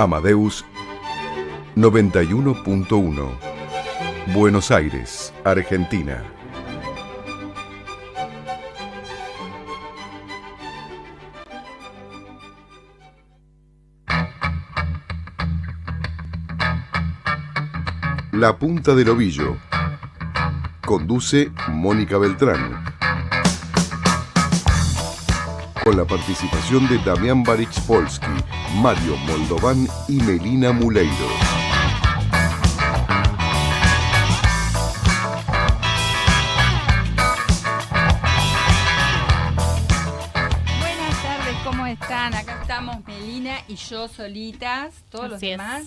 Amadeus 91.1, Buenos Aires, Argentina. La Punta del Ovillo. Conduce Mónica Beltrán. Con la participación de Damián Barich-Polsky, Mario Moldován y Melina Muleiro. Buenas tardes, ¿cómo están? Acá estamos Melina y yo solitas. Todos los demás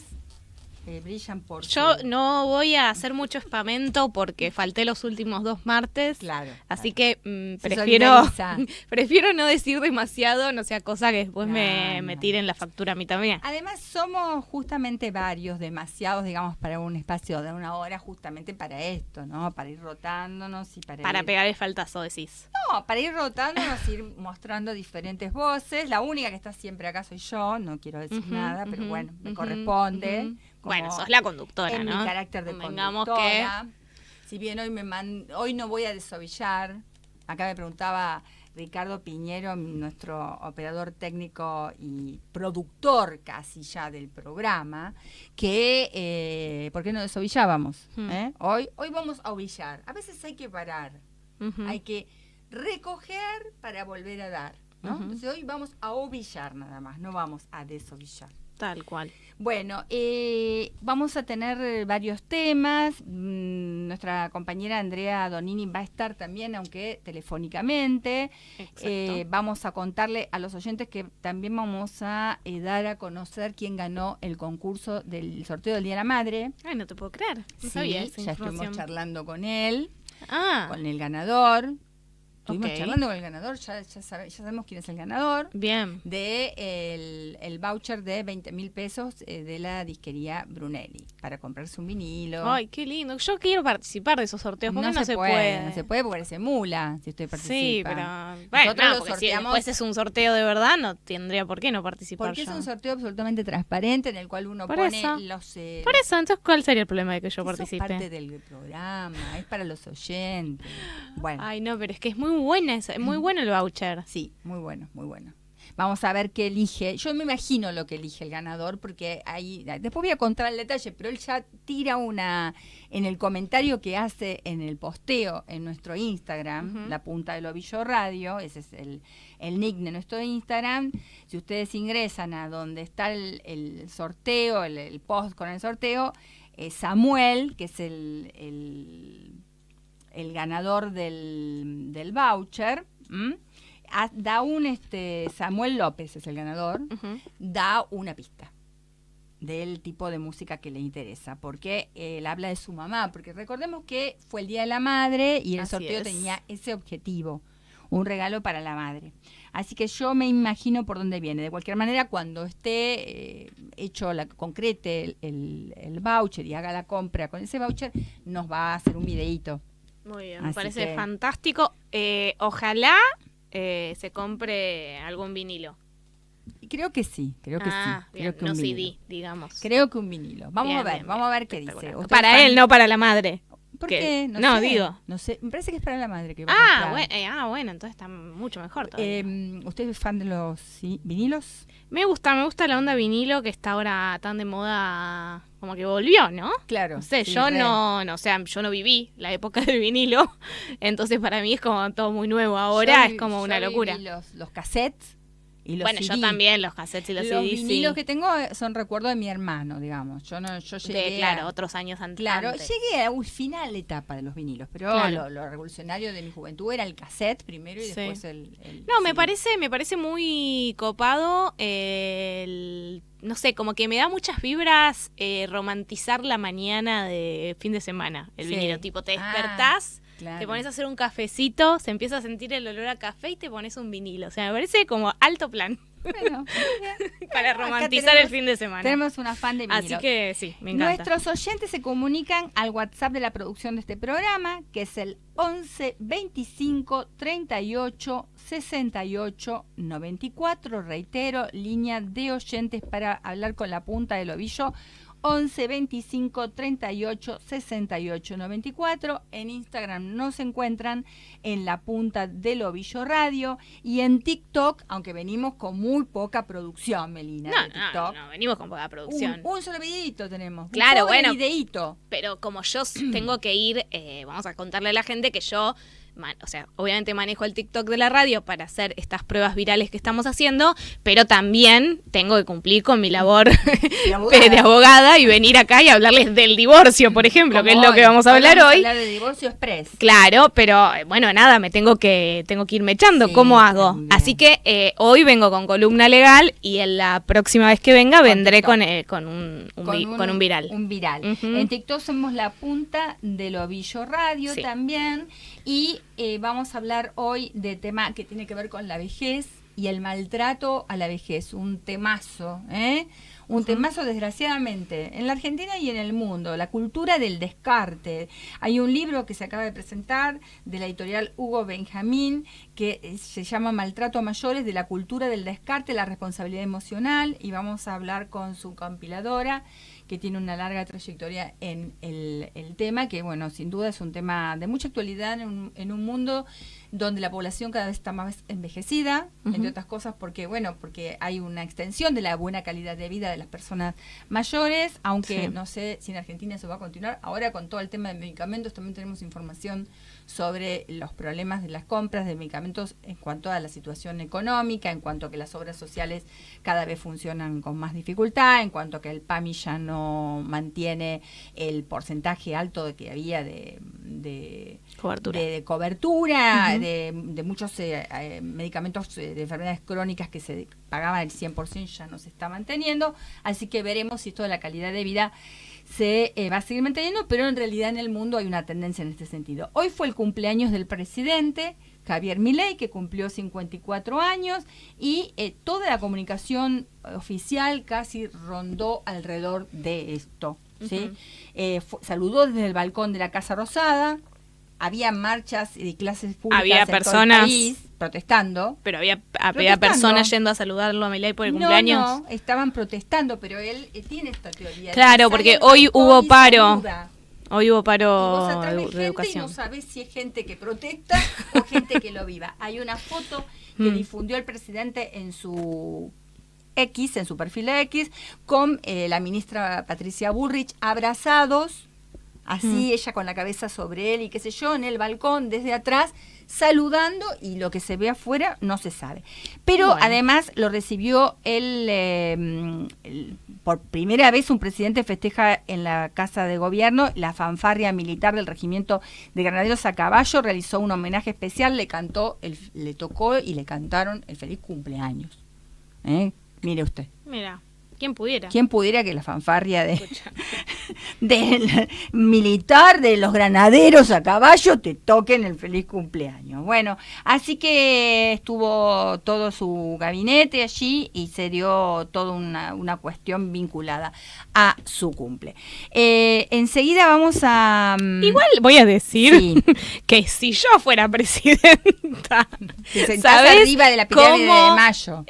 brillan por Yo su... no voy a hacer mucho espamento porque falté los últimos 2 martes. Claro. Así claro. que Se prefiero no decir demasiado, no sea cosa que después No, me tiren la factura a mí también. Además somos justamente varios, demasiados, digamos, para un espacio de 1 hora, justamente para esto, ¿no? Para ir rotándonos y para ir... Pegar el faltazo, decís. No, para ir rotándonos, ir mostrando diferentes voces. La única que está siempre acá soy yo, no quiero decir nada, pero bueno, me corresponde. Bueno, sos la conductora, en ¿no? mi carácter de Convengamos conductora. Si bien hoy no voy a desovillar, acá me preguntaba Ricardo Piñero, nuestro operador técnico y productor casi ya del programa, que ¿por qué no desovillábamos? Hoy vamos a ovillar. A veces hay que parar, hay que recoger para volver a dar, ¿no? Entonces hoy vamos a ovillar nada más, no vamos a desovillar. Tal cual. Bueno, vamos a tener varios temas. Nuestra compañera Andrea Donini va a estar también, aunque telefónicamente. Vamos a contarle a los oyentes que también vamos a dar a conocer quién ganó el concurso del sorteo del Día de la Madre. Ay, no te puedo creer. No sí, sabía esa ya información. estuvimos charlando con él, Ah, con el ganador. Estuvimos ok. charlando con el ganador, ya sabemos quién es el ganador. bien. De el voucher de 20.000 pesos de la disquería Brunelli para comprarse un vinilo. Ay, qué lindo. Yo quiero participar de esos sorteos. ¿Por qué no se puede? No se puede porque se emula si usted participa. Sí, pero bueno, Nosotros lo porque sorteamos si después es un sorteo de verdad, no tendría por qué no participar porque yo. es un sorteo absolutamente transparente en el cual uno Por pone eso. los... Por eso, entonces, ¿cuál sería el problema de que yo eso es participe? parte del programa, es para los oyentes. Bueno, Ay, no, pero es que es muy buena esa, muy bueno el voucher. sí, muy bueno, muy bueno. Vamos a ver qué elige. Yo me imagino lo que elige el ganador, porque ahí después voy a contar el detalle, pero él ya tira una en el comentario que hace en el posteo en nuestro Instagram, La Punta del Ovillo Radio, ese es el nick de nuestro Instagram. Si ustedes ingresan a donde está el sorteo, el post con el sorteo, Samuel, que es el ganador del voucher, da Samuel López es el ganador, da una pista del tipo de música que le interesa, porque él habla de su mamá, porque recordemos que fue el Día de la Madre y el Así sorteo es. tenía ese objetivo, un regalo para la madre. Así que yo me imagino por dónde viene. De cualquier manera, cuando esté concrete el voucher y haga la compra con ese voucher, nos va a hacer un videíto. Muy bien, Así me parece que- fantástico. Ojalá se compre algún vinilo. Creo que sí, creo que sí. Bien, Creo que no un CD, vinilo. digamos. Creo que un vinilo. Vamos Bien, a ver, bien, vamos a ver qué espectacular. dice. ¿Usted Para es fan? él, no para la madre. ¿Por ¿Qué? qué? No, sé. digo. No sé, me parece que es para la madre que va a comprar. Bueno, entonces está mucho mejor todavía. ¿Usted es fan de los vinilos? Me gusta la onda vinilo que está ahora tan de moda, como que volvió, ¿no? Claro. No sé, sí, yo re. o sea, yo no viví la época del vinilo, entonces para mí es como todo muy nuevo ahora, es como una yo locura. viví los cassettes y los Bueno, CD. yo también, los cassettes y los Los CDs, vinilos sí. que tengo son recuerdo de mi hermano, digamos. Yo llegué Claro, a... otros años antes. Claro, llegué a la final etapa de los vinilos, pero Claro. lo revolucionario de mi juventud era el cassette primero y Sí. después el No, me CD. parece muy copado no sé, como que me da muchas vibras romantizar la mañana de fin de semana, el Sí. vinilo. Tipo, te Ah, despertás, claro. te pones a hacer un cafecito, se empieza a sentir el olor a café y te pones un vinilo. O sea, me parece como alto plan. Bueno, para acá romantizar el fin de semana. Tenemos una fan de vinilo. Así que sí, me encanta. Nuestros oyentes se comunican al WhatsApp de la producción de este programa, que es el 11 25 38 68 94. Reitero, línea de oyentes para hablar con la punta del ovillo. 11 25 38 68 94. En Instagram nos encuentran en la punta del ovillo radio y en TikTok, aunque venimos con muy poca producción, Melina. de TikTok. No, venimos con poca producción. Un solo videíto tenemos. Claro, un pobre bueno. videíto. Pero como yo tengo que ir, vamos a contarle a la gente que yo, o sea, obviamente manejo el TikTok de la radio para hacer estas pruebas virales que estamos haciendo, pero también tengo que cumplir con mi labor de abogada y venir acá y hablarles del divorcio, por ejemplo, Como que es lo hoy. que vamos a hablar Vamos hoy. a hablar de divorcio express. Claro, pero bueno, nada, me tengo que irme echando. Sí, ¿Cómo hago? también. Así que hoy vengo con columna legal y en la próxima vez que venga vendré TikTok. con un viral. Un viral. Ujú. En TikTok somos la punta del ovillo radio Sí. también. Y vamos a hablar hoy de tema que tiene que ver con la vejez y el maltrato a la vejez. Un temazo, ¿eh? Un temazo, desgraciadamente, en la Argentina y en el mundo. La cultura del descarte. Hay un libro que se acaba de presentar de la editorial Hugo Benjamín que se llama Maltrato a mayores, de la cultura del descarte, la responsabilidad emocional, y vamos a hablar con su compiladora, que tiene una larga trayectoria en el tema, que bueno, sin duda es un tema de mucha actualidad en un mundo donde la población cada vez está más envejecida, entre otras cosas porque hay una extensión de la buena calidad de vida de las personas mayores, aunque Sí. no sé si en Argentina eso va a continuar. Ahora con todo el tema de medicamentos también tenemos información sobre los problemas de las compras de medicamentos en cuanto a la situación económica, en cuanto a que las obras sociales cada vez funcionan con más dificultad, en cuanto a que el PAMI ya no mantiene el porcentaje alto de que había de Cobertura. de cobertura, de muchos medicamentos de enfermedades crónicas que se pagaban el 100% ya no se está manteniendo, así que veremos si toda la calidad de vida se va a seguir manteniendo, pero en realidad en el mundo hay una tendencia en este sentido. Hoy fue el cumpleaños del presidente Javier Milei, que cumplió 54 años, y toda la comunicación oficial casi rondó alrededor de esto, ¿sí? Saludó desde el balcón de la Casa Rosada. Había marchas y clases públicas Había en todo el personas país protestando. Pero había Protestando. personas yendo a saludarlo a Milei por el cumpleaños. No, estaban protestando, pero él tiene esta teoría. Claro, Sale porque al hoy balcón hubo y paro. saluda. Hoy hubo Y paro vos atrás ves de gente educación. y no sabés si es gente que protesta o gente que lo viva. Hay una foto que difundió el presidente en su X, en su perfil de X, con la ministra Patricia Bullrich abrazados, así ella con la cabeza sobre él y qué sé yo, en el balcón desde atrás, saludando, y lo que se ve afuera no se sabe. Pero Bueno. además lo recibió por primera vez un presidente festeja en la Casa de Gobierno, la fanfarria militar del Regimiento de Granaderos a Caballo realizó un homenaje especial, le tocó y le cantaron el feliz cumpleaños. Mire usted. Mira, ¿quién pudiera? ¿Quién pudiera que la fanfarria del militar de los granaderos a caballo te toquen el feliz cumpleaños? Bueno, así que estuvo todo su gabinete allí y se dio toda una cuestión vinculada a su cumple. Enseguida vamos a... Igual voy a decir Sí. que si yo fuera presidenta, Te sentás ¿sabes arriba de la pirámide cómo, de Mayo.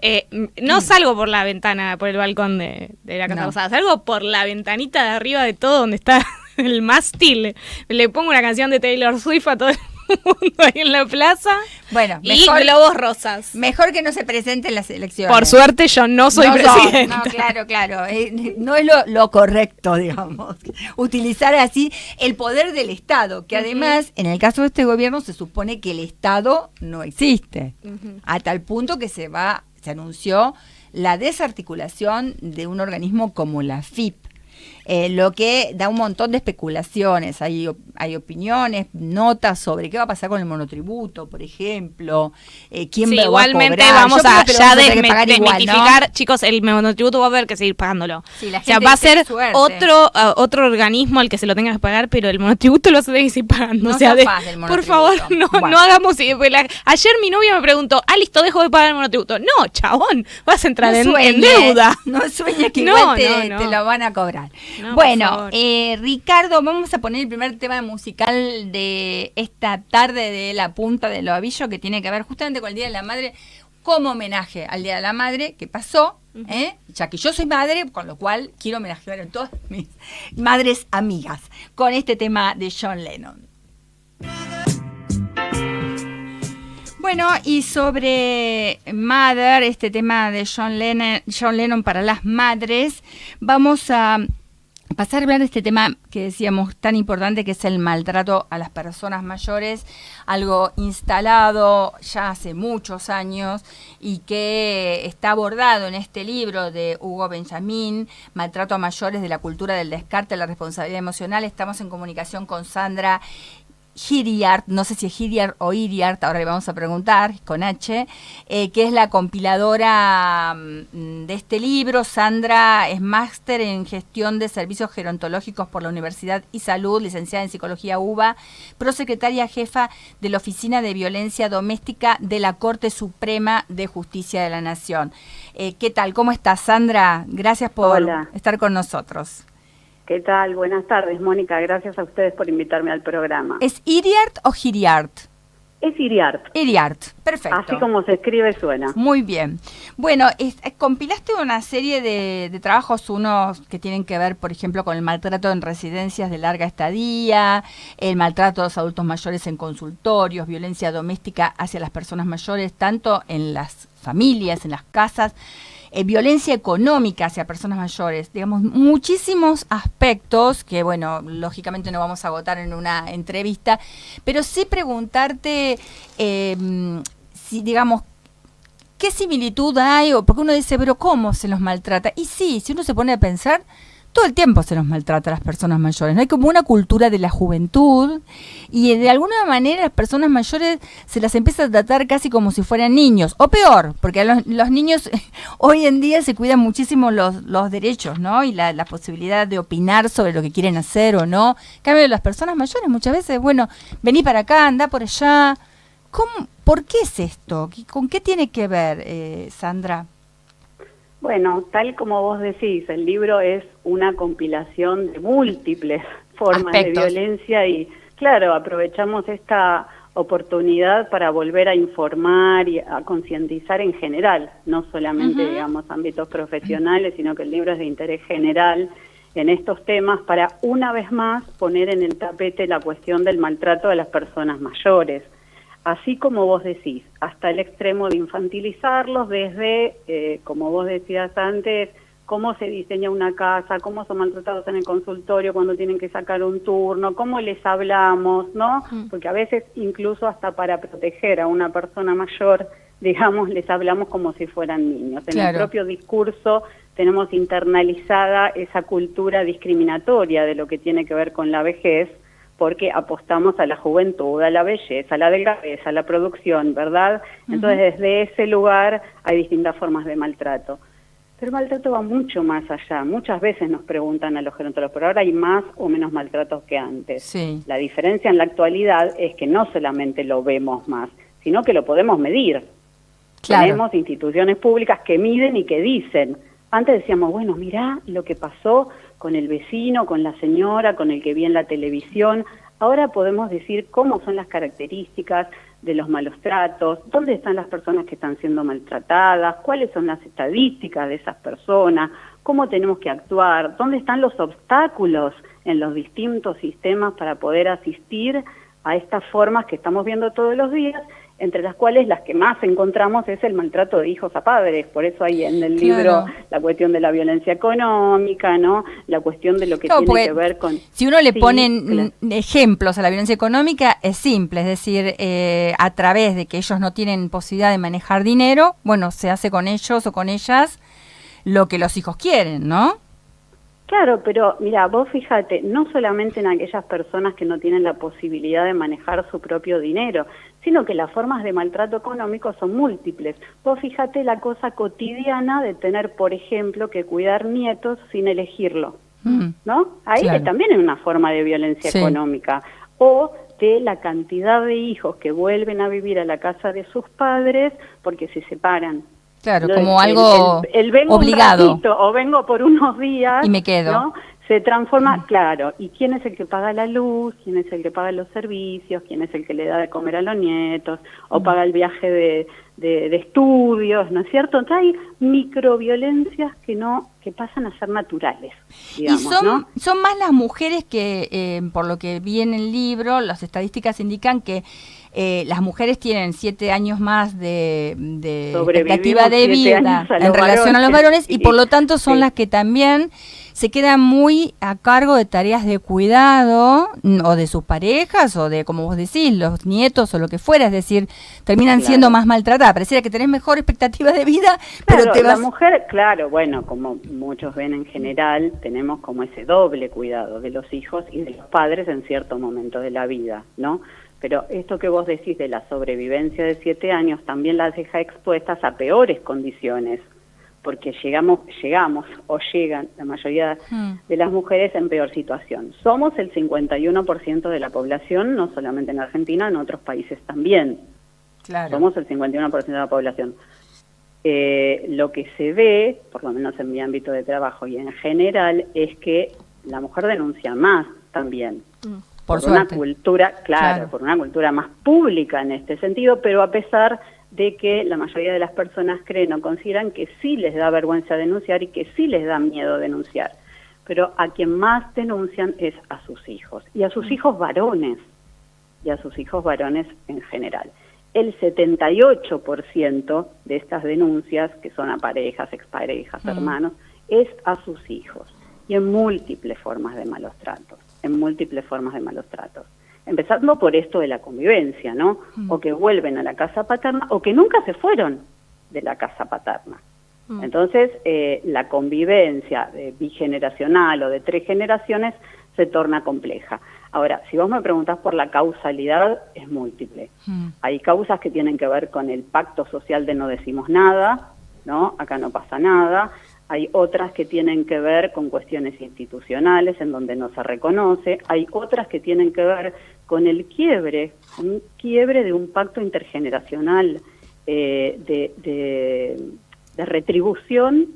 no salgo por la ventana, por el balcón de la Casa No. Rosada, salgo por la ventanita de arriba de todo donde está el mástil. Le pongo una canción de Taylor Swift a todo el mundo ahí en la plaza. Bueno, Y globos rosas. mejor que no se presenten las elecciones. Por suerte yo no soy presidenta. No, claro. No es lo correcto, digamos. Utilizar así el poder del Estado, que además, en el caso de este gobierno, se supone que el Estado no existe. A tal punto que se anunció la desarticulación de un organismo como la FIP. lo que da un montón de especulaciones. Hay opiniones, notas sobre qué va a pasar con el monotributo, por ejemplo, quién Sí, va a igualmente cobrar. vamos Yo creo a que lo ya vamos a tener que pagar igual, desmitificar, ¿no? chicos, el monotributo va a haber que seguir pagándolo. Sí, la O sea, gente va a dice, ser qué suerte. otro organismo al que se lo tenga que pagar, pero el monotributo lo vas a tener que seguir pagando. No o sea, zafás del por monotributo. favor, no, Bueno. no hagamos... Ayer mi novia me preguntó, listo, dejo de pagar el monotributo. No, chabón, vas a entrar en deuda. No sueñes que No, igual no. te lo van a cobrar. No, Bueno, por favor. Ricardo, vamos a poner el primer tema musical de esta tarde de La Punta del Ovillo, que tiene que ver justamente con el Día de la Madre, como homenaje al Día de la Madre que pasó, ya que yo soy madre, con lo cual quiero homenajear a todas mis madres amigas con este tema de John Lennon. Bueno, y sobre Mother, este tema de John Lennon para las madres, vamos a pasar a hablar de este tema que decíamos tan importante, que es el maltrato a las personas mayores, algo instalado ya hace muchos años y que está abordado en este libro de Hugo Benjamín, Maltrato a mayores, de la cultura del descarte, la responsabilidad emocional. Estamos en comunicación con Sandra Hiriart, no sé si es Hiriart o Iriart, ahora le vamos a preguntar, con H, que es la compiladora de este libro. Sandra es máster en gestión de servicios gerontológicos por la Universidad y Salud, licenciada en psicología UBA, prosecretaria jefa de la Oficina de Violencia Doméstica de la Corte Suprema de Justicia de la Nación. ¿Qué tal? ¿Cómo estás, Sandra? Gracias por estar con nosotros. ¿Qué tal? Buenas tardes, Mónica. Gracias a ustedes por invitarme al programa. ¿Es Iriart o Hiriart? Es Iriart. Iriart, perfecto. Así como se escribe suena. Muy bien. Bueno, compilaste una serie de trabajos, unos que tienen que ver, por ejemplo, con el maltrato en residencias de larga estadía, el maltrato a los adultos mayores en consultorios, violencia doméstica hacia las personas mayores, tanto en las familias, en las casas, violencia económica hacia personas mayores, digamos, muchísimos aspectos que, bueno, lógicamente no vamos a agotar en una entrevista, pero sí preguntarte si, digamos, qué similitud hay, o porque uno dice, pero ¿cómo se los maltrata? Y sí, si uno se pone a pensar, todo el tiempo se nos maltrata a las personas mayores, ¿no? Hay como una cultura de la juventud y de alguna manera las personas mayores se las empieza a tratar casi como si fueran niños, o peor, porque a los niños hoy en día se cuidan muchísimo los derechos, ¿no? Y la posibilidad de opinar sobre lo que quieren hacer o no. En cambio, las personas mayores muchas veces, bueno, vení para acá, andá por allá. ¿Por qué es esto? ¿Con qué tiene que ver, Sandra? Bueno, tal como vos decís, el libro es una compilación de múltiples formas de violencia y, claro, aprovechamos esta oportunidad para volver a informar y a concientizar en general, no solamente, digamos, ámbitos profesionales, sino que el libro es de interés general en estos temas para, una vez más, poner en el tapete la cuestión del maltrato a las personas mayores. Así como vos decís, hasta el extremo de infantilizarlos desde, como vos decías antes, cómo se diseña una casa, cómo son maltratados en el consultorio cuando tienen que sacar un turno, cómo les hablamos, ¿no? Porque a veces incluso hasta para proteger a una persona mayor, digamos, les hablamos como si fueran niños. En el propio discurso tenemos internalizada esa cultura discriminatoria de lo que tiene que ver con la vejez, porque apostamos a la juventud, a la belleza, a la delgadez, a la producción, ¿verdad? Entonces, desde ese lugar hay distintas formas de maltrato. Pero el maltrato va mucho más allá. Muchas veces nos preguntan a los gerontólogos, pero ahora hay más o menos maltratos que antes. Sí. La diferencia en la actualidad es que no solamente lo vemos más, sino que lo podemos medir. Claro. Tenemos instituciones públicas que miden y que dicen. Antes decíamos, bueno, mirá lo que pasó con el vecino, con la señora, con el que vi en la televisión. Ahora podemos decir cómo son las características de los malos tratos, dónde están las personas que están siendo maltratadas, cuáles son las estadísticas de esas personas, cómo tenemos que actuar, dónde están los obstáculos en los distintos sistemas para poder asistir a estas formas que estamos viendo todos los días, entre las cuales las que más encontramos es el maltrato de hijos a padres. Por eso hay en el libro la cuestión de la violencia económica, ¿no? La cuestión de lo que tiene que ver con... Si uno le pone ejemplos a la violencia económica, es simple, es decir, a través de que ellos no tienen posibilidad de manejar dinero, bueno, se hace con ellos o con ellas lo que los hijos quieren, ¿no? Claro, pero mira, vos fíjate, no solamente en aquellas personas que no tienen la posibilidad de manejar su propio dinero, sino que las formas de maltrato económico son múltiples. Vos fíjate la cosa cotidiana de tener, por ejemplo, que cuidar nietos sin elegirlo, ¿no? Ahí también es una forma de violencia económica. O de la cantidad de hijos que vuelven a vivir a la casa de sus padres porque se separan. Claro, como algo vengo obligado. Un ratito, o vengo por unos días. Y me quedo. ¿No? Se transforma, claro. ¿Y quién es el que paga la luz? ¿Quién es el que paga los servicios? ¿Quién es el que le da de comer a los nietos? ¿O paga el viaje de estudios? ¿No es cierto? Entonces hay microviolencias que pasan a ser naturales, digamos, y son más las mujeres que, por lo que vi en el libro, las estadísticas indican que las mujeres tienen 7 años más de expectativa de vida en relación a los varones y por lo tanto son las que también se quedan muy a cargo de tareas de cuidado o de sus parejas o de, como vos decís, los nietos o lo que fuera, es decir, terminan siendo más maltratadas. Pareciera que tenés mejor expectativa de vida, pero te vas... La mujer, claro, bueno, como muchos ven en general, tenemos como ese doble cuidado de los hijos y de los padres en cierto momento de la vida, ¿no? Pero esto que vos decís de la sobrevivencia de 7 años también las deja expuestas a peores condiciones, porque llegamos o llegan la mayoría de las mujeres en peor situación. Somos el 51% de la población, no solamente en Argentina, en otros países también. Claro. Somos el 51% de la población. Lo que se ve, por lo menos en mi ámbito de trabajo y en general, es que la mujer denuncia más también. Por una cultura, claro, por una cultura más pública en este sentido, pero a pesar de que la mayoría de las personas creen o consideran que sí les da vergüenza denunciar y que sí les da miedo denunciar. Pero a quien más denuncian es a sus hijos, y a sus hijos varones, en general. El 78% de estas denuncias, que son a parejas, exparejas, hermanos, es a sus hijos, y en múltiples formas de malos tratos. Empezando por esto de la convivencia, ¿no? O que vuelven a la casa paterna o que nunca se fueron de la casa paterna. Entonces, la convivencia bigeneracional o de 3 generaciones se torna compleja. Ahora, si vos me preguntás por la causalidad, es múltiple. Hay causas que tienen que ver con el pacto social de no decimos nada, ¿no? Acá no pasa nada. Hay otras que tienen que ver con cuestiones institucionales en donde no se reconoce. Hay otras que tienen que ver con el quiebre de un pacto intergeneracional de retribución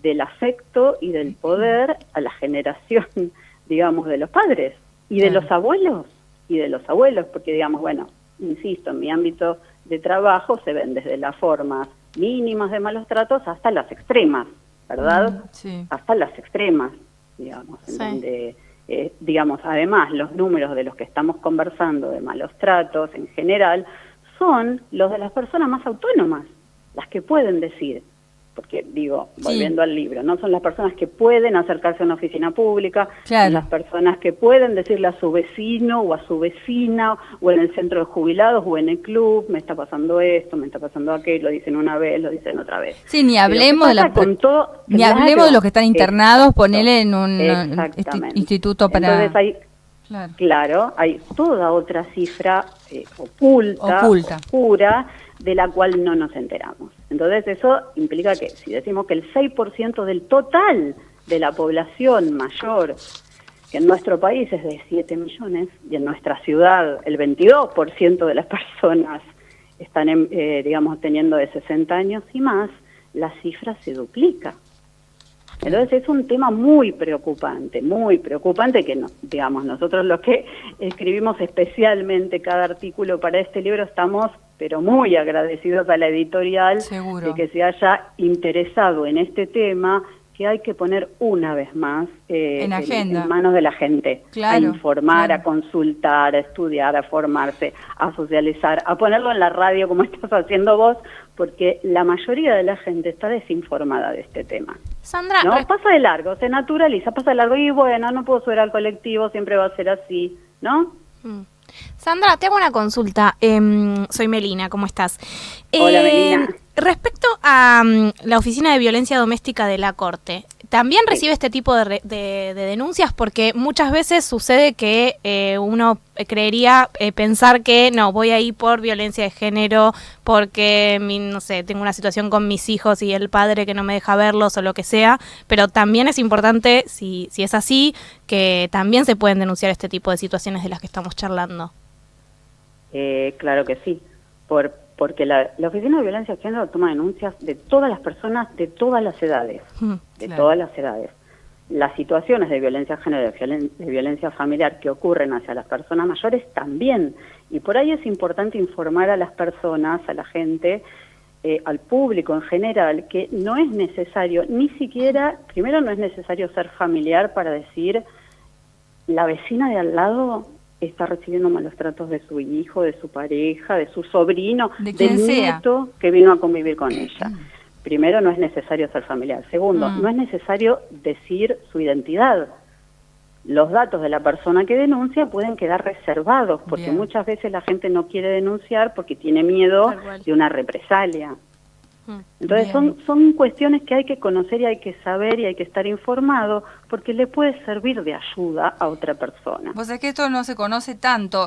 del afecto y del poder a la generación, digamos, de los padres y de los abuelos, porque, digamos, bueno, insisto, en mi ámbito de trabajo se ven desde las formas mínimas de malos tratos hasta las extremas, ¿verdad? Hasta las extremas, digamos, en donde, digamos, además los números de los que estamos conversando de malos tratos en general son los de las personas más autónomas, las que pueden decir, porque digo, volviendo al libro, no son las personas que pueden acercarse a una oficina pública, son las personas que pueden decirle a su vecino o a su vecina o en el centro de jubilados o en el club, me está pasando esto, me está pasando aquello, lo dicen una vez, lo dicen otra vez. Sí, ni hablemos de hablemos de los que están internados, ponele en un instituto para... Entonces hay, claro, hay toda otra cifra oculta, oscura, de la cual no nos enteramos. Entonces eso implica que si decimos que el 6% del total de la población mayor, que en nuestro país es de 7 millones, y en nuestra ciudad el 22% de las personas están, digamos, teniendo de 60 años y más, la cifra se duplica. Entonces es un tema muy preocupante que, digamos, nosotros los que escribimos especialmente cada artículo para este libro estamos, pero muy agradecidos a la editorial de que se haya interesado en este tema, que hay que poner una vez más en manos de la gente, a informar, a consultar, a estudiar, a formarse, a socializar, a ponerlo en la radio como estás haciendo vos, porque la mayoría de la gente está desinformada de este tema. Sandra, ¿no? Pasa de largo, se naturaliza, pasa de largo y bueno, no puedo subir al colectivo, siempre va a ser así, ¿no? Sandra, te hago una consulta. Soy Melina, ¿cómo estás? Hola, Melina. Respecto a la Oficina de Violencia Doméstica de la Corte, también recibe este tipo de denuncias porque muchas veces sucede que uno creería pensar que no, voy a ir por violencia de género porque, no sé, tengo una situación con mis hijos y el padre que no me deja verlos o lo que sea, pero también es importante, si es así, que también se pueden denunciar este tipo de situaciones de las que estamos charlando. Claro que sí, porque la Oficina de Violencia de Género toma denuncias de todas las personas, de todas las edades, todas las edades. Las situaciones de violencia de género, de violencia familiar que ocurren hacia las personas mayores también, y por ahí es importante informar a las personas, a la gente, al público en general, que no es necesario, ni siquiera, primero no es necesario ser familiar para decir, la vecina de al lado está recibiendo malos tratos de su hijo, de su pareja, de su sobrino, del nieto que vino a convivir con ella. Primero, no es necesario ser familiar. Segundo, no es necesario decir su identidad. Los datos de la persona que denuncia pueden quedar reservados, porque muchas veces la gente no quiere denunciar porque tiene miedo de una represalia. Entonces son cuestiones que hay que conocer y hay que saber y hay que estar informado porque le puede servir de ayuda a otra persona. Pues es que esto no se conoce tanto.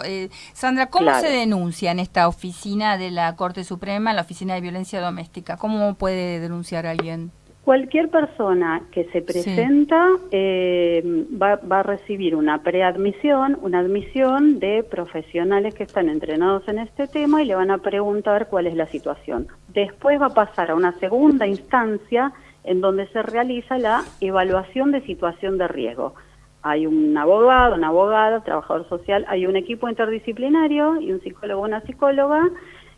Sandra, ¿cómo se denuncia en esta oficina de la Corte Suprema, la Oficina de Violencia Doméstica? ¿Cómo puede denunciar a alguien? Cualquier persona que se presenta va a recibir una preadmisión, una admisión de profesionales que están entrenados en este tema y le van a preguntar cuál es la situación. Después va a pasar a una segunda instancia en donde se realiza la evaluación de situación de riesgo. Hay un abogado, una abogada, trabajador social, hay un equipo interdisciplinario y un psicólogo, una psicóloga,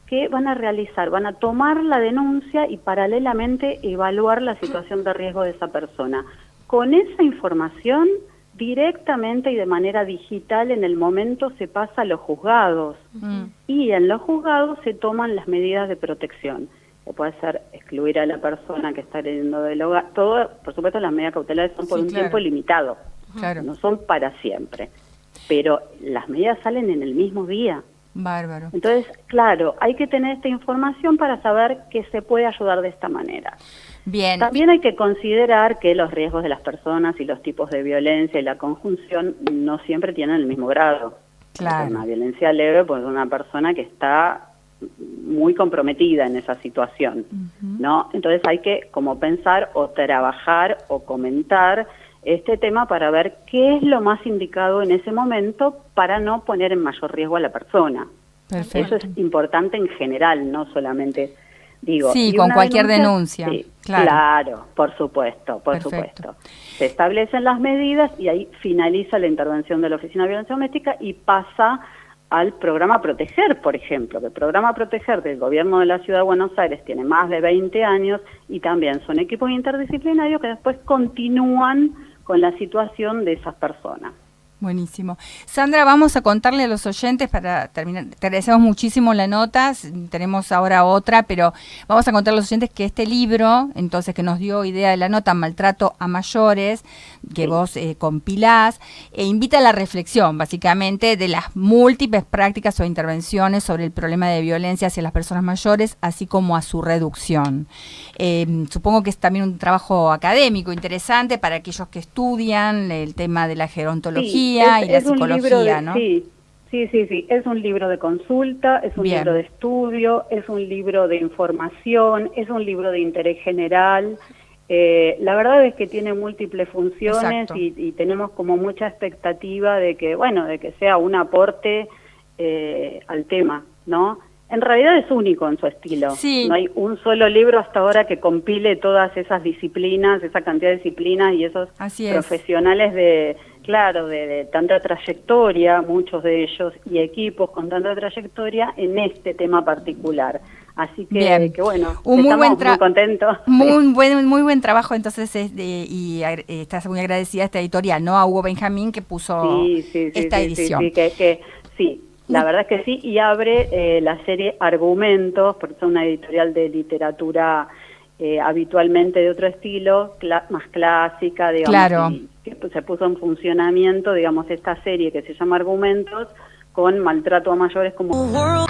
que van a tomar la denuncia y paralelamente evaluar la situación de riesgo de esa persona. Con esa información, directamente y de manera digital, en el momento se pasa a los juzgados. Y en los juzgados se toman las medidas de protección. Que puede ser excluir a la persona que está saliendo del hogar. Todo, por supuesto, las medidas cautelares son por un tiempo limitado. No son para siempre. Pero las medidas salen en el mismo día. Bárbaro. Entonces, claro, hay que tener esta información para saber que se puede ayudar de esta manera. Bien. También hay que considerar que los riesgos de las personas y los tipos de violencia y la conjunción no siempre tienen el mismo grado. Claro. Una violencia leve, pues una persona que está muy comprometida en esa situación, ¿no? Entonces hay que como pensar o trabajar o comentar este tema para ver qué es lo más indicado en ese momento para no poner en mayor riesgo a la persona. Perfecto. Eso es importante en general, no solamente, digo... Sí, con cualquier denuncia. Sí, claro, por supuesto. Se establecen las medidas y ahí finaliza la intervención de la Oficina de Violencia Doméstica y pasa al programa Proteger, por ejemplo. El programa Proteger del Gobierno de la Ciudad de Buenos Aires tiene más de 20 años y también son equipos interdisciplinarios que después continúan con la situación de esas personas. Buenísimo. Sandra, vamos a contarle a los oyentes para terminar. Te agradecemos muchísimo la nota, tenemos ahora otra, pero vamos a contarle a los oyentes que este libro, entonces que nos dio idea de la nota, Maltrato a Mayores, que vos compilás, invita a la reflexión, básicamente, de las múltiples prácticas o intervenciones sobre el problema de violencia hacia las personas mayores, así como a su reducción. Supongo que es también un trabajo académico interesante para aquellos que estudian el tema de la gerontología. Y la psicología, ¿no? Sí, es un libro de consulta, es un libro de estudio, es un libro de información, es un libro de interés general. La verdad es que tiene múltiples funciones y tenemos como mucha expectativa de que sea un aporte al tema, ¿no? En realidad es único en su estilo. Sí. No hay un solo libro hasta ahora que compile todas esas disciplinas, esa cantidad de disciplinas y esos profesionales de tanta trayectoria, muchos de ellos, y equipos con tanta trayectoria en este tema particular. Así que, estamos muy contentos. Muy buen trabajo, entonces, y estás muy agradecida a esta editorial, ¿no? A Hugo Benjamín, que puso esta edición. Sí. La verdad es que sí, y abre la serie Argumentos, porque es una editorial de literatura habitualmente de otro estilo, más clásica, digamos, que se puso en funcionamiento, digamos, esta serie que se llama Argumentos, con Maltrato a Mayores como...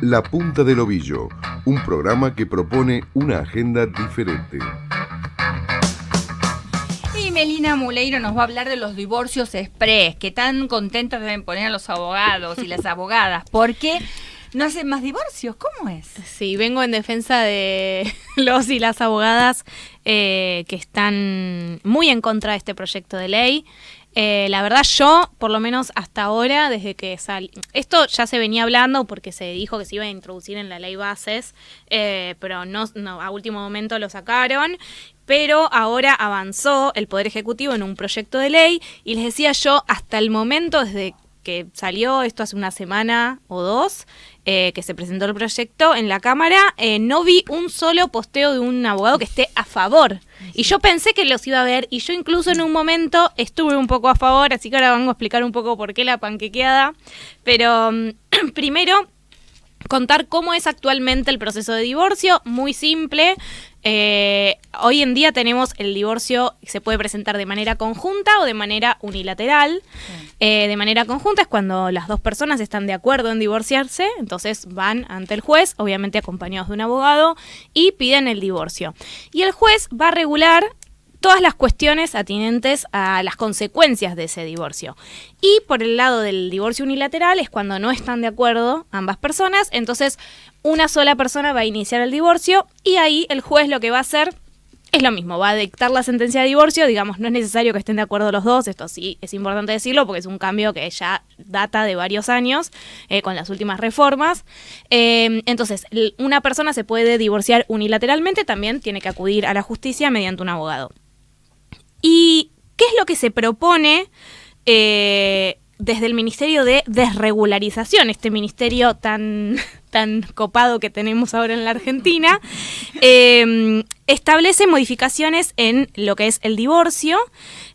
La Punta del Ovillo, un programa que propone una agenda diferente. Melina Muleiro nos va a hablar de los divorcios express, que tan contentos deben poner a los abogados y las abogadas, porque no hacen más divorcios. ¿Cómo es? Sí, vengo en defensa de los y las abogadas que están muy en contra de este proyecto de ley. La verdad, yo, por lo menos hasta ahora, desde que esto ya se venía hablando porque se dijo que se iba a introducir en la ley bases, pero no, a último momento lo sacaron. Pero ahora avanzó el Poder Ejecutivo en un proyecto de ley y les decía yo, hasta el momento, desde que salió esto hace una semana o dos, que se presentó el proyecto en la Cámara, no vi un solo posteo de un abogado que esté a favor. Y yo pensé que los iba a ver, y yo incluso en un momento estuve un poco a favor, así que ahora vengo a explicar un poco por qué la panquequeada. Pero primero, contar cómo es actualmente el proceso de divorcio, muy simple. Hoy en día tenemos el divorcio que se puede presentar de manera conjunta o de manera unilateral. De manera conjunta es cuando las dos personas están de acuerdo en divorciarse, entonces van ante el juez, obviamente acompañados de un abogado, y piden el divorcio. Y el juez va a regular todas las cuestiones atinentes a las consecuencias de ese divorcio. Y por el lado del divorcio unilateral es cuando no están de acuerdo ambas personas, entonces una sola persona va a iniciar el divorcio y ahí el juez lo que va a hacer es lo mismo, va a dictar la sentencia de divorcio, digamos, no es necesario que estén de acuerdo los dos, esto sí es importante decirlo porque es un cambio que ya data de varios años con las últimas reformas. Entonces, una persona se puede divorciar unilateralmente, también tiene que acudir a la justicia mediante un abogado. ¿Y qué es lo que se propone desde el Ministerio de Desregularización, este ministerio tan copado que tenemos ahora en la Argentina? Establece modificaciones en lo que es el divorcio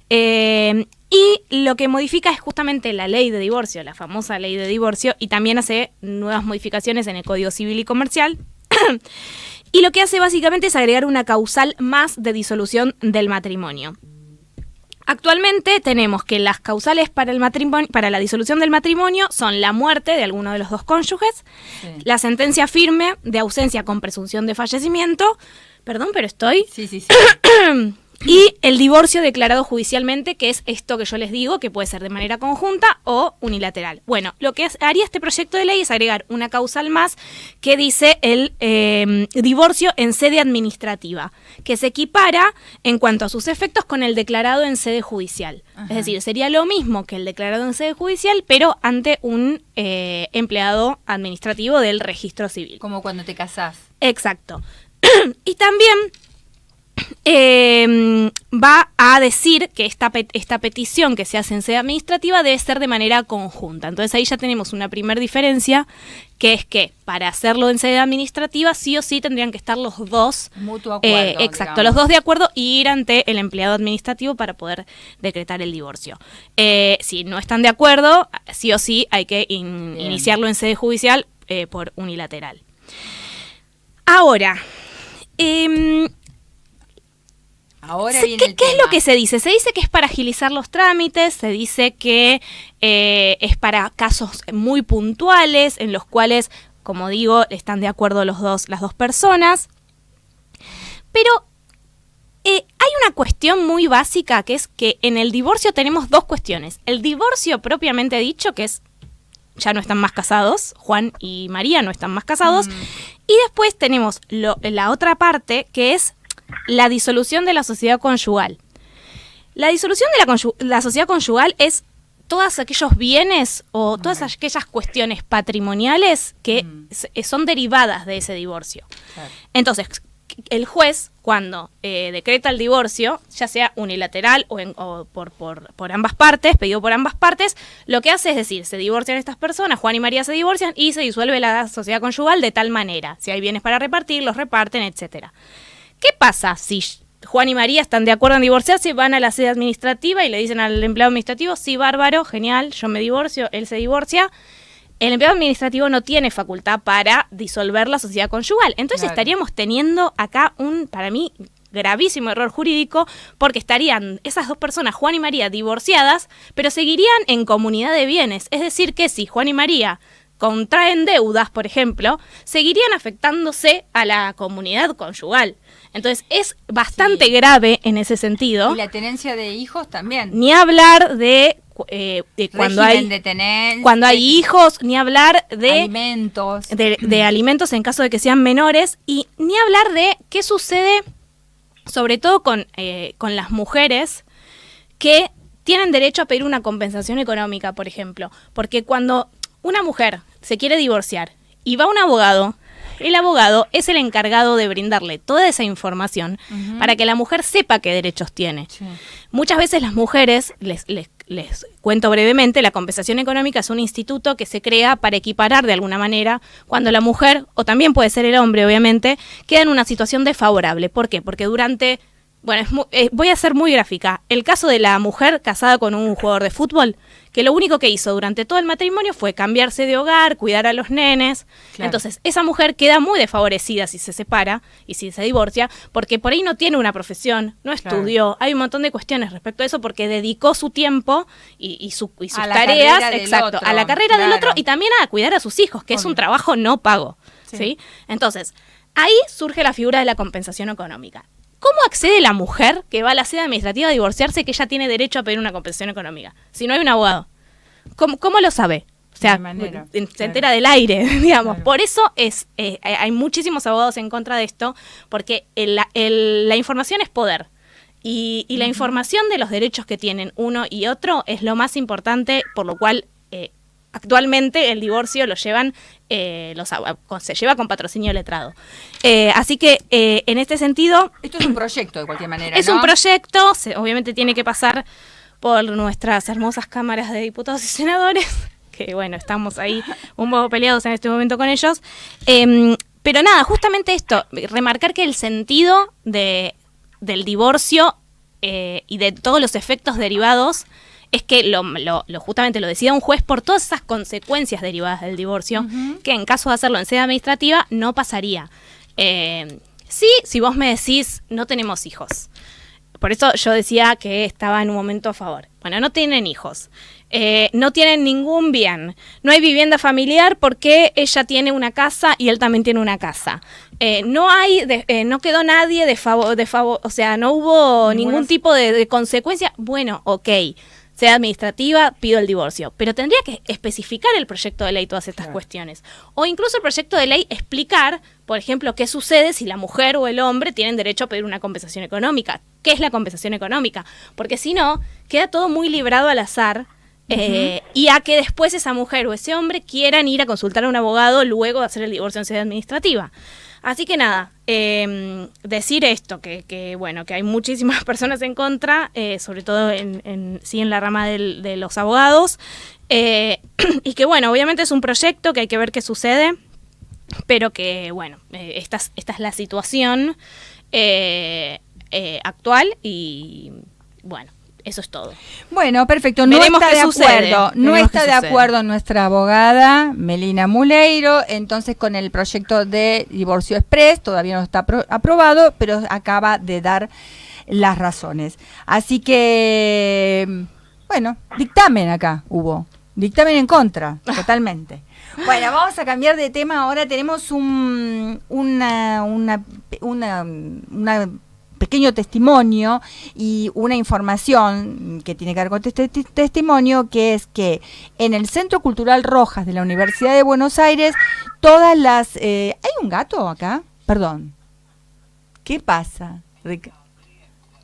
y lo que modifica es justamente la ley de divorcio, la famosa ley de divorcio, y también hace nuevas modificaciones en el Código Civil y Comercial. Y lo que hace básicamente es agregar una causal más de disolución del matrimonio. Actualmente tenemos que las causales para el matrimonio, para la disolución del matrimonio son la muerte de alguno de los dos cónyuges, sí, la sentencia firme de ausencia con presunción de fallecimiento, perdón, pero estoy... Sí. Y el divorcio declarado judicialmente, que es esto que yo les digo, que puede ser de manera conjunta o unilateral. Bueno, lo que haría este proyecto de ley es agregar una causal más que dice el divorcio en sede administrativa, que se equipara en cuanto a sus efectos con el declarado en sede judicial. Ajá. Es decir, sería lo mismo que el declarado en sede judicial, pero ante un empleado administrativo del registro civil. Como cuando te casás. Exacto. Y también... va a decir que esta petición que se hace en sede administrativa debe ser de manera conjunta. Entonces ahí ya tenemos una primera diferencia, que es que para hacerlo en sede administrativa sí o sí tendrían que estar los dos. Mutuo acuerdo. Exacto, digamos. Los dos de acuerdo y ir ante el empleado administrativo para poder decretar el divorcio. Si no están de acuerdo, sí o sí hay que iniciarlo en sede judicial por unilateral. Ahora... Ahora viene el ¿Qué tema. es lo que se dice? Se dice que es para agilizar los trámites, se dice que es para casos muy puntuales en los cuales, como digo, están de acuerdo las dos personas. Pero hay una cuestión muy básica, que es que en el divorcio tenemos dos cuestiones. El divorcio propiamente dicho, que es ya no están más casados, Juan y María no están más casados. Y después tenemos la otra parte, que es la disolución de la sociedad conyugal. La disolución de la sociedad conyugal es todos aquellos bienes o todas aquellas cuestiones patrimoniales que son derivadas de ese divorcio. Claro. Entonces, el juez, cuando decreta el divorcio, ya sea unilateral o por ambas partes, pedido por ambas partes, lo que hace es decir, se divorcian estas personas, Juan y María se divorcian y se disuelve la sociedad conyugal de tal manera. Si hay bienes para repartir, los reparten, etcétera. ¿Qué pasa si Juan y María están de acuerdo en divorciarse, van a la sede administrativa y le dicen al empleado administrativo, sí, bárbaro, genial, yo me divorcio, él se divorcia? El empleado administrativo no tiene facultad para disolver la sociedad conyugal. Entonces claro, estaríamos teniendo acá un, para mí, gravísimo error jurídico, porque estarían esas dos personas, Juan y María, divorciadas, pero seguirían en comunidad de bienes. Es decir, que si Juan y María contraen deudas, por ejemplo, seguirían afectándose a la comunidad conyugal. Entonces es bastante grave en ese sentido. Y la tenencia de hijos también. Ni hablar de cuando hay hijos, ni hablar de alimentos. De alimentos en caso de que sean menores, y ni hablar de qué sucede sobre todo con las mujeres que tienen derecho a pedir una compensación económica, por ejemplo. Porque cuando una mujer se quiere divorciar y va a un abogado, el abogado es el encargado de brindarle toda esa información para que la mujer sepa qué derechos tiene. Sí. Muchas veces las mujeres, les cuento brevemente, la compensación económica es un instituto que se crea para equiparar de alguna manera cuando la mujer, o también puede ser el hombre obviamente, queda en una situación desfavorable. ¿Por qué? Porque durante... Bueno, voy a ser muy gráfica. El caso de la mujer casada con un jugador de fútbol, que lo único que hizo durante todo el matrimonio fue cambiarse de hogar, cuidar a los nenes. Claro. Entonces, esa mujer queda muy desfavorecida si se separa y si se divorcia, porque por ahí no tiene una profesión, no estudió. Claro. Hay un montón de cuestiones respecto a eso, porque dedicó su tiempo y sus tareas a la carrera del otro y también a cuidar a sus hijos, que es un trabajo no pago. ¿Sí? Entonces, ahí surge la figura de la compensación económica. ¿Cómo accede la mujer que va a la sede administrativa a divorciarse que ella tiene derecho a pedir una compensación económica? Si no hay un abogado. ¿Cómo lo sabe? O sea, se entera del aire, digamos. Claro. Por eso hay muchísimos abogados en contra de esto, porque la información es poder. Y la información de los derechos que tienen uno y otro es lo más importante, por lo cual... actualmente el divorcio lo llevan, se lleva con patrocinio letrado. Así que en este sentido... Esto es un proyecto de cualquier manera, Es un proyecto, obviamente tiene que pasar por nuestras hermosas cámaras de diputados y senadores, que bueno, estamos ahí un poco peleados en este momento con ellos. Pero nada, justamente esto, remarcar que el sentido del divorcio y de todos los efectos derivados es que justamente lo decida un juez por todas esas consecuencias derivadas del divorcio, que en caso de hacerlo en sede administrativa no pasaría. Sí, si vos me decís, no tenemos hijos. Por eso yo decía que estaba en un momento a favor. Bueno, no tienen hijos, no tienen ningún bien, no hay vivienda familiar porque ella tiene una casa y él también tiene una casa. No quedó nadie de favor, o sea, no hubo ningún tipo de consecuencia. Bueno, ok. Sea administrativa, pido el divorcio. Pero tendría que especificar el proyecto de ley todas estas cuestiones. O incluso el proyecto de ley explicar, por ejemplo, qué sucede si la mujer o el hombre tienen derecho a pedir una compensación económica. ¿Qué es la compensación económica? Porque si no, queda todo muy librado al azar y a que después esa mujer o ese hombre quieran ir a consultar a un abogado luego de hacer el divorcio en sede administrativa. Así que nada, decir esto, que bueno, que hay muchísimas personas en contra, sobre todo en la rama de los abogados, y que bueno, obviamente es un proyecto que hay que ver qué sucede, pero que bueno, esta es la situación actual y bueno. Eso es todo. Bueno, perfecto. No está de acuerdo. No está de acuerdo nuestra abogada Melina Muleiro, entonces con el proyecto de divorcio express, todavía no está aprobado, pero acaba de dar las razones. Así que, bueno, dictamen acá hubo. Dictamen en contra, totalmente. Bueno, vamos a cambiar de tema. Ahora tenemos una pequeño testimonio y una información que tiene que ver con este testimonio, que es que en el Centro Cultural Rojas de la Universidad de Buenos Aires, todas las... ¿hay un gato acá? Perdón. ¿Qué pasa?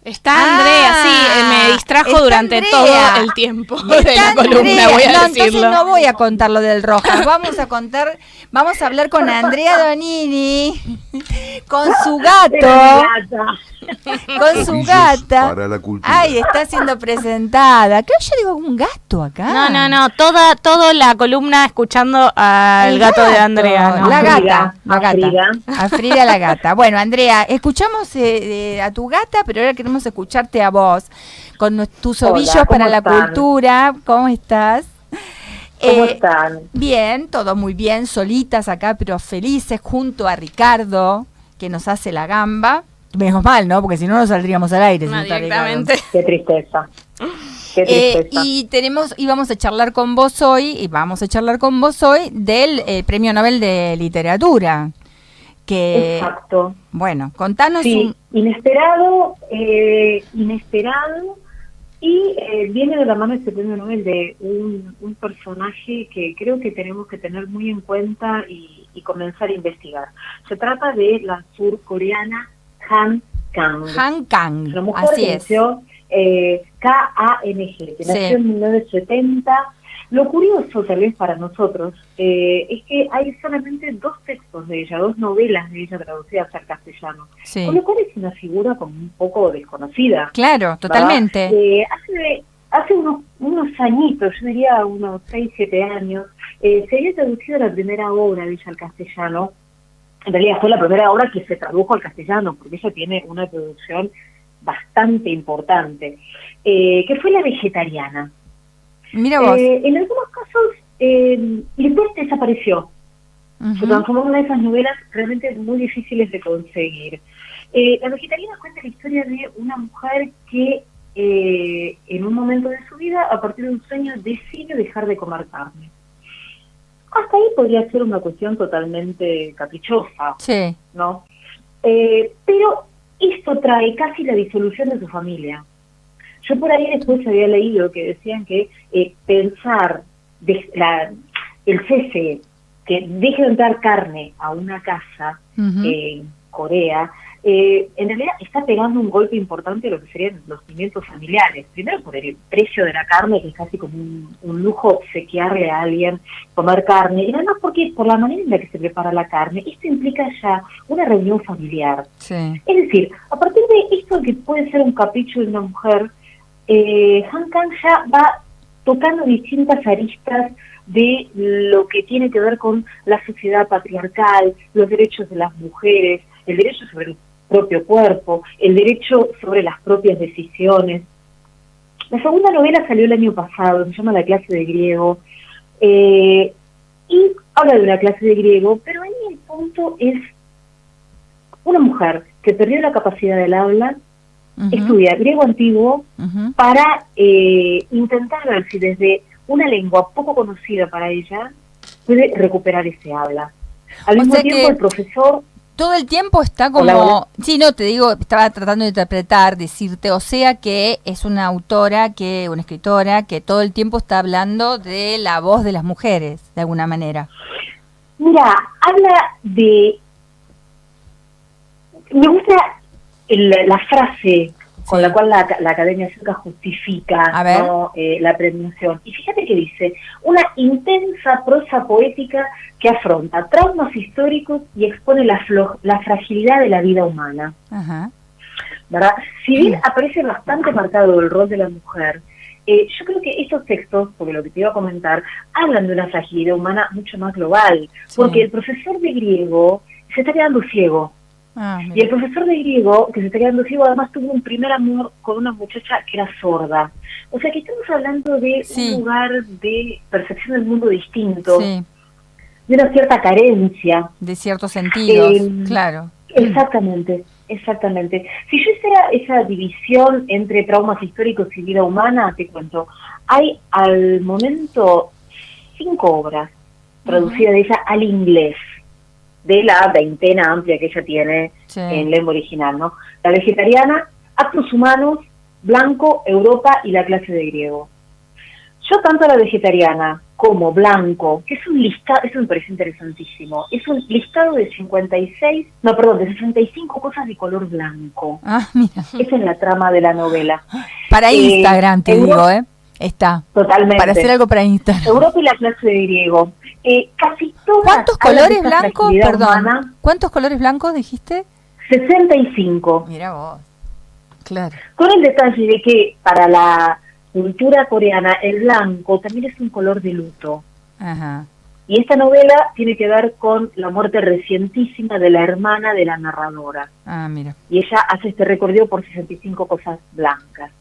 Está Andrea, sí, me distrajo durante Andrea. Todo el tiempo de la columna, Andrea. voy a decirlo. Entonces no voy a contar lo del Rojas, vamos a hablar con Andrea Donini, con su gato, con su gata. Para la cultura. Ay, está siendo presentada. Creo que yo digo un gato acá. No, toda la columna escuchando al gato de Andrea. ¿No? La gata. A Frida la gata. Bueno, Andrea, escuchamos a tu gata, pero ahora queremos escucharte a vos, con tus ovillos para la cultura. ¿Cómo estás? ¿Cómo están? Bien, todo muy bien, solitas acá, pero felices, junto a Ricardo, que nos hace la gamba. Menos mal, ¿no? Porque si no, no saldríamos al aire. No, directamente. Qué tristeza. Qué tristeza. Y vamos a charlar con vos hoy, del Premio Nobel de Literatura. Exacto. Bueno, contanos. Sí, inesperado, y viene de la mano este premio Nobel de un personaje que creo que tenemos que tener muy en cuenta y comenzar a investigar. Se trata de la surcoreana Han Kang. Han Kang, una mujer así que es. nació K-A-N-G, que nació en 1970. Lo curioso, tal vez para nosotros, es que hay solamente 2 textos de ella, 2 novelas de ella traducidas al castellano. Sí. Con lo cual es una figura como un poco desconocida. Claro, totalmente. Hace unos añitos, yo diría unos 6, 7 años, se había traducido la primera obra de ella al castellano. En realidad fue la primera obra que se tradujo al castellano, porque ella tiene una producción bastante importante, que fue La Vegetariana. Mira vos. En algunos casos, después desapareció. Se transformó en una de esas novelas realmente muy difíciles de conseguir. La Vegetariana cuenta la historia de una mujer que en un momento de su vida, a partir de un sueño, decide dejar de comer carne. Hasta ahí podría ser una cuestión totalmente caprichosa, Sí. ¿no? Pero esto trae casi la disolución de su familia. Yo por ahí después había leído que decían que pensar el cese, que deje de entrar carne a una casa en Corea, en realidad está pegando un golpe importante a lo que serían los cimientos familiares. Primero por el precio de la carne, que es casi como un lujo obsequiarle a alguien comer carne, y además porque por la manera en la que se prepara la carne, esto implica ya una reunión familiar. Sí. Es decir, a partir de esto que puede ser un capricho de una mujer, Han Kang ya va tocando distintas aristas de lo que tiene que ver con la sociedad patriarcal, los derechos de las mujeres, el derecho sobre el propio cuerpo, el derecho sobre las propias decisiones. La segunda novela salió el año pasado, se llama La clase de griego, y habla de una clase de griego, pero ahí el punto es una mujer que perdió la capacidad del habla, estudia griego antiguo para intentar ver si desde una lengua poco conocida para ella puede recuperar ese habla. Al mismo tiempo el profesor... Todo el tiempo está como... Hola. Sí, no, te digo, estaba tratando de interpretar, decirte, o sea que es una una escritora que todo el tiempo está hablando de la voz de las mujeres, de alguna manera. Mira, habla de... Me gusta la frase con la cual la Academia Sueca justifica, ¿no? La premiación. Y fíjate que dice, una intensa prosa poética que afronta traumas históricos y expone la fragilidad de la vida humana. Ajá. ¿Verdad? Si bien aparece bastante marcado el rol de la mujer, yo creo que estos textos, porque lo que te iba a comentar, hablan de una fragilidad humana mucho más global, porque el profesor de griego se está quedando ciego. Y el profesor de griego, que se está quedando ciego, además tuvo un primer amor con una muchacha que era sorda. O sea que estamos hablando de un lugar de percepción del mundo distinto, de una cierta carencia. De ciertos sentidos, claro. Exactamente. Si yo hiciera esa división entre traumas históricos y vida humana, te cuento, hay al momento 5 obras traducidas de ella al inglés, de la veintena amplia que ella tiene en lengua original, ¿no? La Vegetariana, Actos Humanos, Blanco, Europa y La clase de griego. Yo tanto La Vegetariana como Blanco, que es un listado, eso me parece interesantísimo, es un listado de 65 cosas de color blanco. Ah, mira. Esa es la trama de la novela. Para Instagram, te digo, Está. Totalmente. Para hacer algo para Instagram. Europa y La clase de griego. Casi todas. ¿Cuántos colores blancos? Perdón. Humana, ¿Cuántos colores blancos dijiste? 65. Mira vos. Claro. Con el detalle de que para la cultura coreana el blanco también es un color de luto. Ajá. Y esta novela tiene que ver con la muerte recientísima de la hermana de la narradora. Ah, mira. Y ella hace este recorrido por 65 cosas blancas.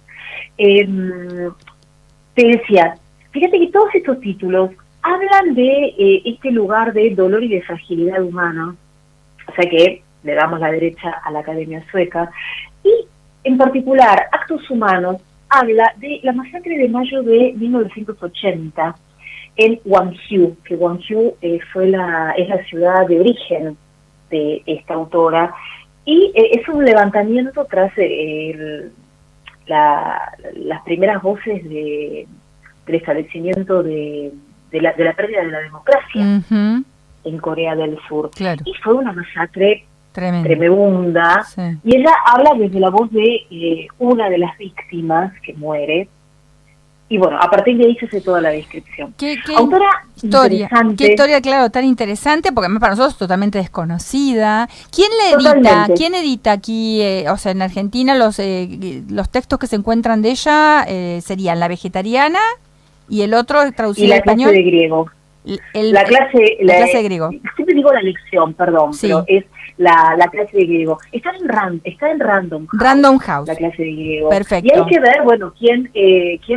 Te decía, fíjate que todos estos títulos hablan de este lugar de dolor y de fragilidad humana, o sea que le damos la derecha a la Academia Sueca, y en particular Actos Humanos habla de la masacre de mayo de 1980 en Gwangju, que Gwangju es la ciudad de origen de esta autora, y es un levantamiento tras las primeras voces del establecimiento de la pérdida de la democracia en Corea del Sur. Claro. Y fue una masacre Tremendo. tremenda, Sí. y ella habla desde la voz de una de las víctimas que muere, y bueno, a partir de ahí se hace toda la descripción. ¿Qué Autora historia? interesante. Qué historia, claro, tan interesante, porque además para nosotros es totalmente desconocida. ¿Quién le edita? Totalmente. ¿Quién edita aquí? O sea, en Argentina los textos que se encuentran de ella serían La Vegetariana y el otro traducido Y la al clase español. de griego. La La clase de griego. Siempre digo la lección, perdón, Sí. pero es la clase de griego. Está en Random House, Random House. la clase de griego. Perfecto. Y hay que ver, bueno, quién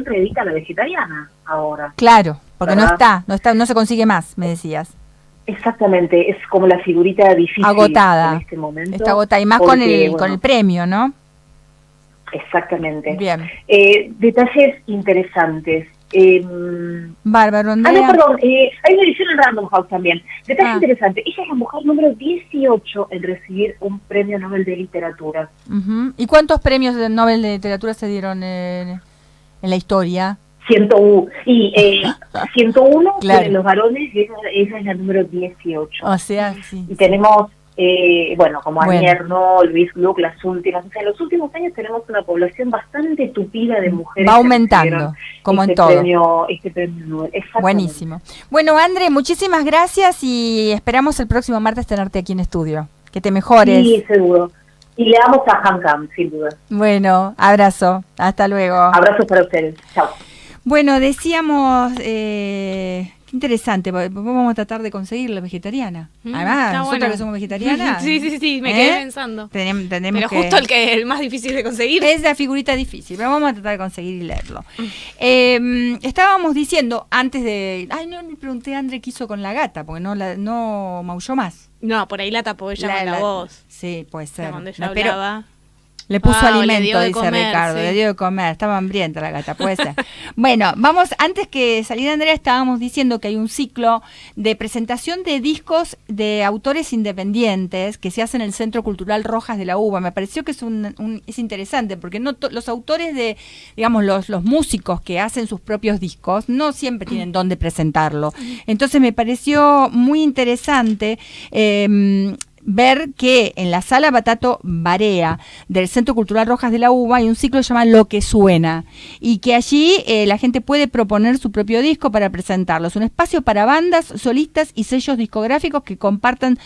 reedita La Vegetariana ahora. Claro, porque ¿Verdad? no se consigue más, me decías. Exactamente, es como la figurita difícil Agotada. en este momento. Está agotada, y más porque, con el premio, ¿no? Exactamente. Bien. Detalles interesantes. Bárbaro, No, Andrea. perdón, hay una edición en Random House también. Detalle Ah. interesante, ella es la mujer número 18 en recibir un premio Nobel de Literatura. Ujú. ¿Y cuántos premios de Nobel de Literatura se dieron en la historia? 101. Y 101 Claro. de los varones, y ella es la número 18. O sea, sí. Y tenemos, como Bueno. Anierno, Luis Gluck, las últimas. O sea, en los últimos años tenemos una población bastante tupida de mujeres. Va que aumentando, recibieron como en este todo. Este premio Nobel. Exactamente. Buenísimo. Bueno, André, muchísimas gracias y esperamos el próximo martes tenerte aquí en estudio. Que te mejores. Sí, seguro. Y le damos a Han Kang, sin duda. Bueno, abrazo. Hasta luego. Abrazos para ustedes. Chao. Bueno, decíamos, qué interesante, vamos a tratar de conseguir la vegetariana. Además, está nosotros bueno. que somos vegetarianas. Sí, me quedé pensando. Tenemos Pero justo el más difícil de conseguir. Es la figurita difícil, pero vamos a tratar de conseguir y leerlo. Estábamos diciendo antes de... Ay, no le pregunté a André qué hizo con la gata, porque no maulló más. No, por ahí la tapó ella con la voz. Sí, puede ser. Cuando ella No, pero hablaba. le puso Le alimento, dio de dice comer, Ricardo, sí. le dio de comer, estaba hambrienta la gata, puede ser. Bueno, antes que saliera Andrea, estábamos diciendo que hay un ciclo de presentación de discos de autores independientes que se hace en el Centro Cultural Rojas de la UBA. Me pareció que es interesante, porque los autores digamos, los músicos que hacen sus propios discos, no siempre tienen dónde presentarlo. Entonces me pareció muy interesante ver que en la Sala Batato Barea del Centro Cultural Rojas de la UBA hay un ciclo que se llama Lo que Suena, y que allí la gente puede proponer su propio disco para presentarlo. Es un espacio para bandas, solistas y sellos discográficos que compartan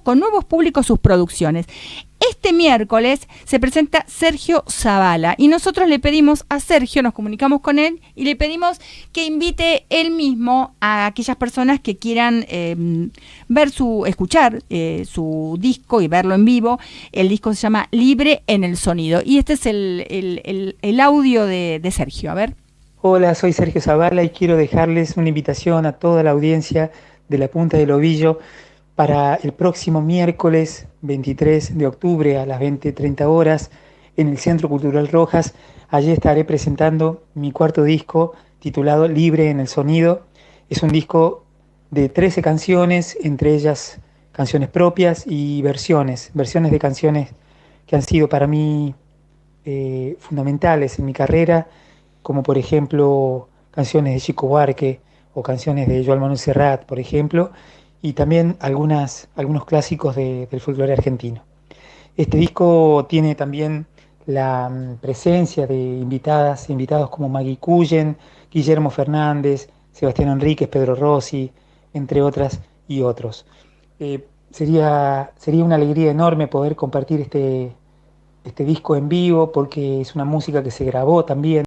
con nuevos públicos sus producciones. Este miércoles se presenta Sergio Zavala y nosotros le pedimos a Sergio, nos comunicamos con él y le pedimos que invite él mismo a aquellas personas que quieran escuchar su disco y verlo en vivo. El disco se llama Libre en el Sonido y este es el audio de Sergio. A ver. Hola, soy Sergio Zavala y quiero dejarles una invitación a toda la audiencia de La Punta del Ovillo para el próximo miércoles 23 de octubre a las 20:30 horas en el Centro Cultural Rojas. Allí estaré presentando mi cuarto disco titulado Libre en el Sonido. Es un disco de 13 canciones, entre ellas canciones propias y versiones de canciones que han sido para mí fundamentales en mi carrera, como por ejemplo canciones de Chico Buarque o canciones de Joan Manuel Serrat, por ejemplo, y también algunos clásicos del folclore argentino. Este disco tiene también la presencia de invitados como Maggie Cullen, Guillermo Fernández, Sebastián Enríquez, Pedro Rossi, entre otras y otros. Sería una alegría enorme poder compartir este disco en vivo, porque es una música que se grabó también